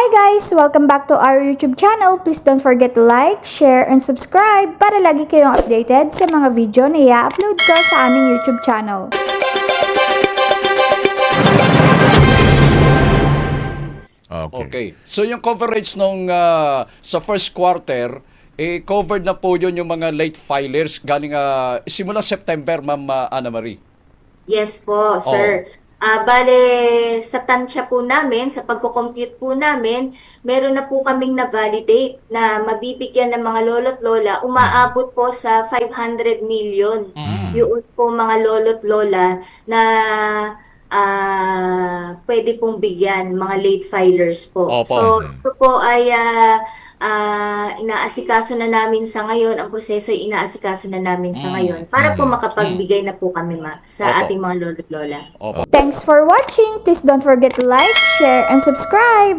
Hi guys! Welcome back to our YouTube channel. Please don't forget to like, share, and subscribe para lagi kayong updated sa mga video na i-upload ko sa aming YouTube channel. Okay. So yung coverage nung sa first quarter, covered na po yun yung mga late filers galing simula September, Ma'am Ana Marie. Yes po, sir. Bale, sa tansya po namin, sa pagko-compute po namin, meron na po kaming na-validate na mabibigyan ng mga lolo't lola, umaabot po sa 500 million. Yung po mga lolo't lola na pwede pong bigyan, mga late filers po. Opo. So, ito po ay inaasikaso na namin sa ngayon, ang proseso ay inaasikaso na namin sa ngayon para po makapagbigay na po kami sa Opo. ating mga lolo't lola. Opo. Thanks for watching! Please don't forget to like, share, and subscribe!